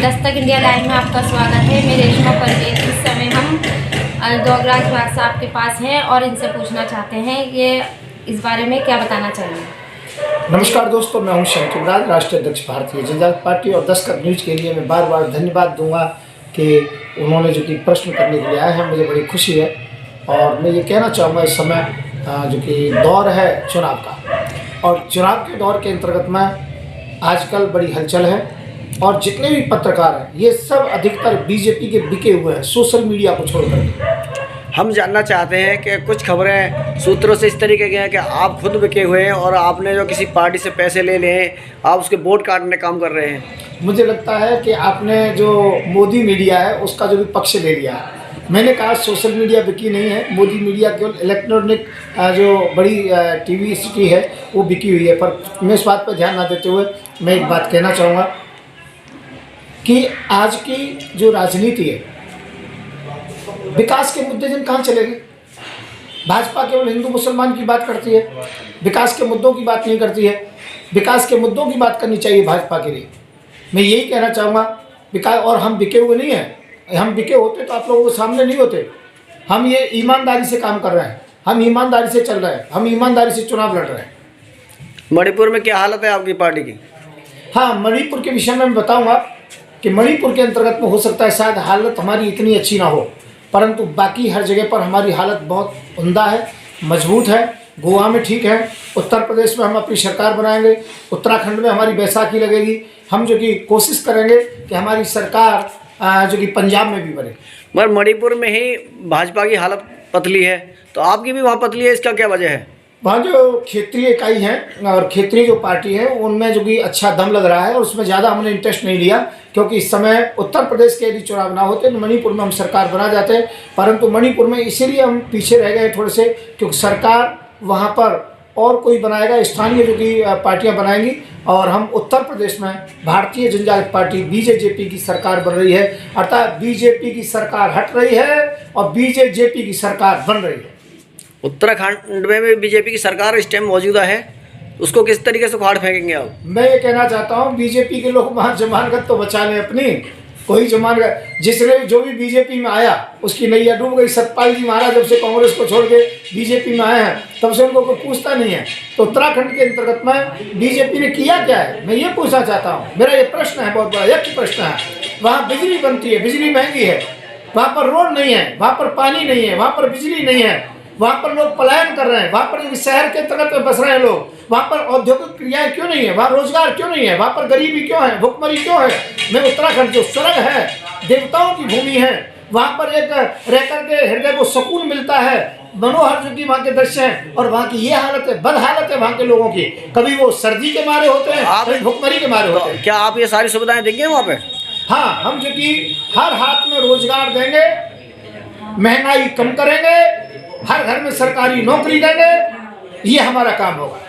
Dastak India live में आपका स्वागत है। मैं रेशमा परवेज। इस समय हम दोगराज भाग साहब के पास हैं और इनसे पूछना चाहते हैं ये इस बारे में क्या बताना चाहिए। नमस्कार दोस्तों, मैं हूं शंकर राज, राष्ट्रीय अध्यक्ष भारतीय जनता पार्टी। और दस्तक न्यूज़ के लिए मैं बार बार धन्यवाद दूंगा कि उन्होंने जो कि प्रश्न करने के लिए आए हैं, मुझे बड़ी खुशी है। और मैं ये कहना चाहूँगा इस समय जो कि दौर है चुनाव का, और चुनाव के दौर के अंतर्गत में आजकल बड़ी हलचल है। और जितने भी पत्रकार हैं ये सब अधिकतर बीजेपी के बिके हुए हैं, सोशल मीडिया को छोड़कर। हम जानना चाहते हैं कि कुछ खबरें सूत्रों से इस तरीके की हैं कि आप खुद बिके हुए हैं और आपने जो किसी पार्टी से पैसे ले लिए, आप उसके वोट काटने काम कर रहे हैं। मुझे लगता है कि आपने जो मोदी मीडिया है उसका जो भी पक्ष ले लिया है। मैंने कहा सोशल मीडिया बिकी नहीं है, मोदी मीडिया केवल इलेक्ट्रॉनिक जो बड़ी टीवी सिटी है वो बिकी हुई है। पर मैं इस बात पर ध्यान ना देते हुए मैं एक बात कहना चाहूँगा कि आज की जो राजनीति है, विकास के मुद्दे जिन कहाँ चले गए। भाजपा केवल हिंदू मुसलमान की बात करती है, विकास के मुद्दों की बात नहीं करती है। विकास के मुद्दों की बात करनी चाहिए भाजपा के लिए। मैं यही कहना चाहूँगा विकास। और हम बिके हुए नहीं हैं। हम बिके होते तो आप लोगों के सामने नहीं होते। हम ये ईमानदारी से काम कर रहे हैं, हम ईमानदारी से चल रहे हैं, हम ईमानदारी से चुनाव लड़ रहे हैं। मणिपुर में क्या हालत है आपकी पार्टी की? हाँ, मणिपुर के विषय में मैं बताऊँगा कि मणिपुर के अंतर्गत में हो सकता है शायद हालत हमारी इतनी अच्छी ना हो, परंतु बाकी हर जगह पर हमारी हालत बहुत उम्दा है, मजबूत है। गोवा में ठीक है, उत्तर प्रदेश में हम अपनी सरकार बनाएंगे, उत्तराखंड में हमारी बैसाखी लगेगी। हम जो कि कोशिश करेंगे कि हमारी सरकार जो कि पंजाब में भी बने। मगर मणिपुर में ही भाजपा की हालत पतली है, तो आपकी भी वहाँ पतली है, इसका क्या वजह है? वहाँ जो क्षेत्रीय इकाई हैं और क्षेत्रीय जो पार्टी है उनमें जो कि अच्छा दम लग रहा है, और उसमें ज़्यादा हमने इंटरेस्ट नहीं लिया, क्योंकि इस समय उत्तर प्रदेश के यदि चुनाव ना होते तो मणिपुर में हम सरकार बना जाते। परंतु मणिपुर में इसीलिए हम पीछे रह गए थोड़े से, क्योंकि सरकार वहाँ पर और कोई बनाएगा, स्थानीय जो कि पार्टियाँ बनाएंगी। और हम उत्तर प्रदेश में भारतीय जनता पार्टी बीजेपी की सरकार बन रही है, अर्थात बीजेपी की सरकार हट रही है और बीजेपी की सरकार बन रही है। उत्तराखंड में भी बीजेपी की सरकार इस टाइम मौजूदा है, उसको किस तरीके से उखाड़ फेंकेंगे आप? मैं ये कहना चाहता हूँ बीजेपी के लोग वहाँ जमानत तो बचा लें अपनी। कोई जमानत, जिसने जो भी बीजेपी में आया उसकी नैया डूब गई। सतपाल जी महाराज जब से कांग्रेस को छोड़ के बीजेपी में आए हैं तब से उनको कोई पूछता नहीं है। तो उत्तराखंड के अंतर्गत में बीजेपी ने किया क्या है, मैं ये पूछना चाहता हूँ। मेरा ये प्रश्न है, बहुत बड़ा यक्ष प्रश्न है। वहाँ बिजली बनती है, बिजली महंगी है, वहाँ पर रोड नहीं है, वहाँ पर पानी नहीं है, वहाँ पर बिजली नहीं है, वहाँ पर लोग पलायन कर रहे हैं, वहाँ पर शहर के अंतर्गत में बस रहे हैं लोग। वहाँ पर औद्योगिक क्रियाएं क्यों नहीं है, वहाँ रोजगार क्यों नहीं है, वहाँ पर गरीबी क्यों है, भुखमरी क्यों है। मैं उत्तराखंड जो स्वर्ग है, देवताओं की भूमि है, वहाँ पर एक रह करके हृदय को सुकून मिलता है, मनोहर जो की वहाँ के दृश्य हैं। और वहाँ की ये हालत है, बद हालत है वहाँ के लोगों की। कभी वो सर्दी के मारे होते हैं, कभी भुखमरी के मारे होते हैं। क्या आप ये सारी सुविधाएं देंगे वहाँ पे? हाँ, हम जो कि हर हाथ में रोजगार देंगे, महंगाई कम करेंगे, हर घर में सरकारी नौकरी देंगे, ये हमारा काम होगा।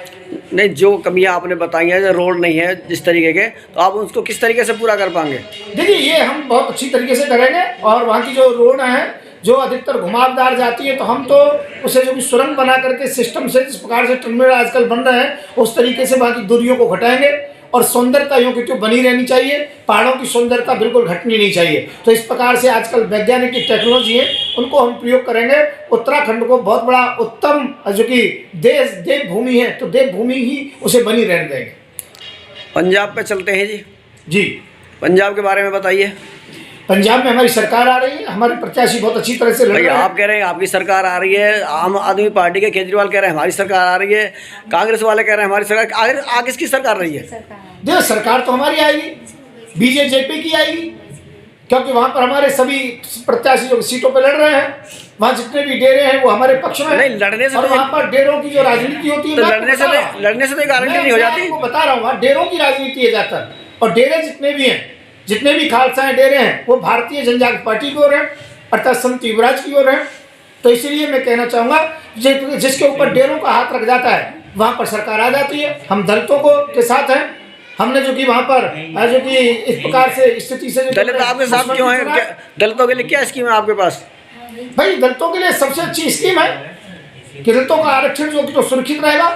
नहीं, जो कमियां आपने बताई हैं, जो रोड नहीं है जिस तरीके के, तो आप उसको किस तरीके से पूरा कर पाएंगे? देखिए, ये हम बहुत अच्छी तरीके से करेंगे। और वहाँ की जो रोड है जो अधिकतर घुमावदार जाती है, तो हम तो उसे जो भी सुरंग बना करके सिस्टम से, जिस प्रकार से टर्मिनल आजकल बन रहे हैं उस तरीके से वहाँ की दूरियों को घटाएंगे। और सुंदरता यूँ की बनी रहनी चाहिए, पहाड़ों की सुंदरता बिल्कुल घटनी नहीं चाहिए। तो इस प्रकार से आजकल वैज्ञानिक की टेक्नोलॉजी है उनको हम प्रयोग करेंगे। उत्तराखंड को बहुत बड़ा उत्तम जो कि देवभूमि है, तो देवभूमि ही उसे बनी रहने देंगे। पंजाब पे चलते हैं जी। जी, पंजाब के बारे में बताइए। पंजाब में हमारी सरकार आ रही है, हमारे प्रत्याशी बहुत अच्छी तरह से लड़ रहे हैं। आप कह रहे हैं आपकी सरकार आ रही है, आम आदमी पार्टी के केजरीवाल कह रहे हैं हमारी सरकार आ रही है, कांग्रेस वाले कह रहे हैं हमारी सरकार। आगे किसकी सरकार रही है? देखो, सरकार तो हमारी आएगी, बीजेपी की आएगी, क्योंकि वहाँ पर हमारे सभी प्रत्याशी जो सीटों पर लड़ रहे हैं, वहाँ जितने भी डेरे हैं वो हमारे पक्ष में नहीं, लड़ने से और वहाँ पर डेरों की जो राजनीति होती है, तो लड़ने से गारंटी नहीं हो जाती। मैं आपको बता रहा हूँ, वहाँ डेरों की राजनीति है ज़्यादातर। और डेरे जितने भी हैं, जितने भी खालसा डेरे हैं, वो भारतीय जनता पार्टी की ओर हैं, अर्थात संत युवराज की ओर हैं। तो इसलिए मैं कहना चाहूँगा जिसके ऊपर डेरों का हाथ रख जाता है वहाँ पर सरकार आ जाती है। हम दलितों को के साथ हैं। हमने जो कि वहाँ पर जो कि इस प्रकार से स्थिति से दलित आपके साथ क्यों है? दलितों के लिए क्या स्कीम है आपके पास? भाई, दलितों के लिए सबसे अच्छी स्कीम है कि दलितों का आरक्षण जो कि तो सुरक्षित रहेगा,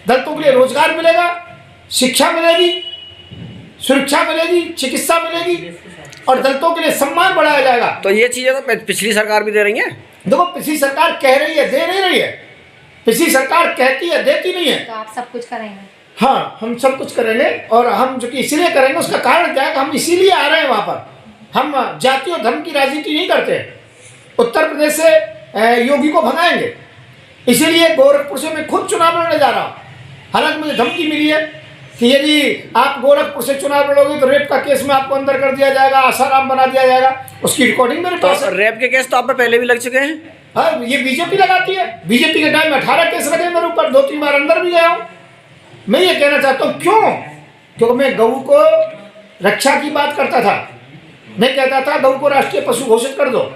दलितों के लिए रोजगार मिलेगा, शिक्षा मिलेगी, सुरक्षा मिलेगी, चिकित्सा मिलेगी और दलितों के लिए सम्मान बढ़ाया जाएगा। तो ये चीज़ें तो पिछली सरकार भी दे रही है। देखो पिछली सरकार कह रही है, दे नहीं रही है। पिछली सरकार कहती है, देती नहीं है। तो आप सब कुछ करेंगे? हाँ, हम सब कुछ करेंगे और हम जो कि इसीलिए करेंगे, उसका कारण क्या है कि हम इसीलिए आ रहे हैं वहाँ पर। हम जाति और धर्म की राजनीति नहीं करते। उत्तर प्रदेश से योगी को भगाएंगे, इसीलिए गोरखपुर से मैं खुद चुनाव लड़ने जा रहा हूँ। हालांकि मुझे धमकी मिली है कि यदि आप गोरखपुर से चुनाव लड़ोगे तो रेप का केस में आपको अंदर कर दिया जाएगा, आसाराम बना दिया जाएगा। उसकी रिकॉर्डिंग मेरे पास तो है। रेप के केस तो आप पे पहले भी लग चुके हैं। हाँ, ये बीजेपी लगाती है। बीजेपी के टाइम में 18 केस लगे मेरे ऊपर, 2-3 बार अंदर भी गया हूँ। मैं ये कहना चाहता हूँ क्यों, क्योंकि मैं गऊ को रक्षा की बात करता था। मैं कहता था गऊ को राष्ट्रीय पशु घोषित कर दो,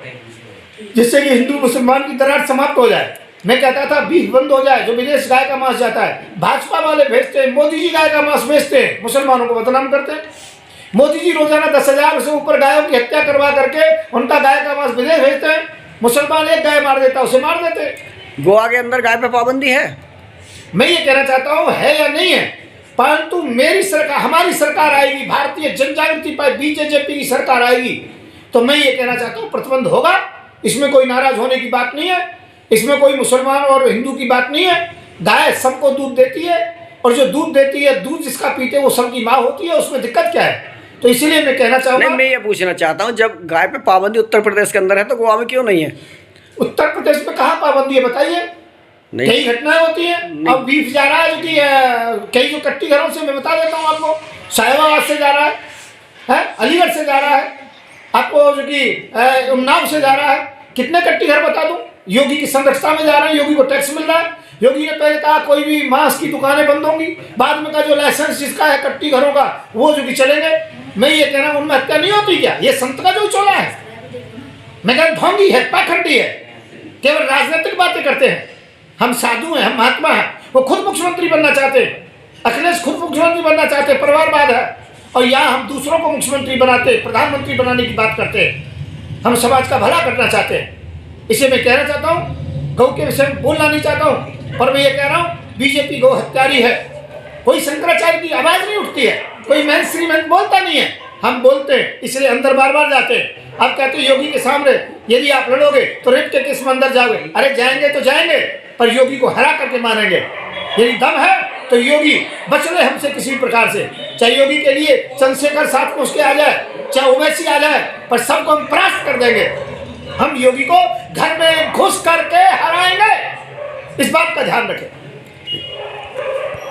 जिससे कि हिंदू मुसलमान की दरार समाप्त हो जाए। मैं कहता था बीफ बंद हो जाए, जो विदेश गाय का मांस जाता है। भाजपा वाले भेजते हैं, मोदी जी गाय का मांस बेचते हैं, मुसलमानों को बदनाम करते हैं। मोदी जी रोजाना 10,000 से ऊपर गायों की हत्या करवा करके उनका गाय का मांस विदेश भेजते हैं। मुसलमान एक गाय मार देता, उसे मार देते। गोवा के अंदर गाय पे पाबंदी है। मैं ये कहना चाहता हूँ है या नहीं है, परंतु मेरी सरकार, हमारी सरकार आएगी, भारतीय जनजागृति पार्टी बीजेपी की सरकार आएगी, तो मैं ये कहना चाहता हूँ प्रतिबंध होगा। इसमें कोई नाराज होने की बात नहीं है, इसमें कोई मुसलमान और हिंदू की बात नहीं है। गाय सबको दूध देती है और जो दूध देती है, दूध जिसका पीते वो सबकी माँ होती है, उसमें दिक्कत क्या है? तो इसलिए मैं कहना चाहूँगा, नहीं, मैं ये पूछना चाहता हूँ, जब गाय पे पाबंदी उत्तर प्रदेश के अंदर है तो गोवा में क्यों नहीं है? उत्तर प्रदेश में कहाँ पाबंदी है बताइए? नहीं। कई घटनाएं होती हैं। अब बीफ जा रहा है जो कि कई जो कट्टी घरों से, मैं बता देता हूँ आपको, साहिबाबाद से जा रहा है, अलीगढ़ से जा रहा है, आपको जो कि उन्नाव से जा रहा है। कितने कट्टी घर बता दूं? योगी की संरक्षता में जा रहे हैं, योगी को टैक्स मिल रहा है। योगी ने पहले कहा कोई भी मांस की दुकानें बंद होंगी, बाद में कहा जो लाइसेंस जिसका है कट्टी घरों का वो जो कि चलेंगे। मैं ये कह रहा हूँ उनमें हत्या नहीं होती क्या? ये संत का जो चोला है, मैं कह ढोंगी है, पाखंडी है, केवल राजनीतिक बातें करते हैं। हम साधु हैं, हम महात्मा हैं। वो खुद मुख्यमंत्री बनना चाहते हैं, अखिलेश खुद मुख्यमंत्री बनना चाहते हैं, परिवारवाद है। और यहाँ हम दूसरों को मुख्यमंत्री बनाते, प्रधानमंत्री बनाने की बात करते हैं। हम समाज का भला करना चाहते हैं। इसे मैं कहना चाहता हूँ, गौ के विषय में बोलना नहीं चाहता हूँ, पर मैं ये कह रहा हूँ बीजेपी गौ हत्यारी है। कोई शंकराचार्य की आवाज़ नहीं उठती है, कोई मैन श्रीमंत बोलता नहीं है, हम बोलते हैं, इसलिए अंदर बार बार जाते हैं। आप कहते हैं योगी के सामने यदि आप लड़ोगे तो रेप के केस में अंदर जाओगे। अरे जाएंगे तो जाएंगे, पर योगी को हरा करके मारेंगे। यदि दम है तो योगी बच रहे हमसे किसी प्रकार से, चाहे योगी के लिए चंद्रशेखर साथ में उसके आ जाए, चाहे ओवैसी आ जाए, पर सबको हम परास्त कर देंगे। हम योगी को घर में घुस करके हराएंगे, इस बात का ध्यान रखें।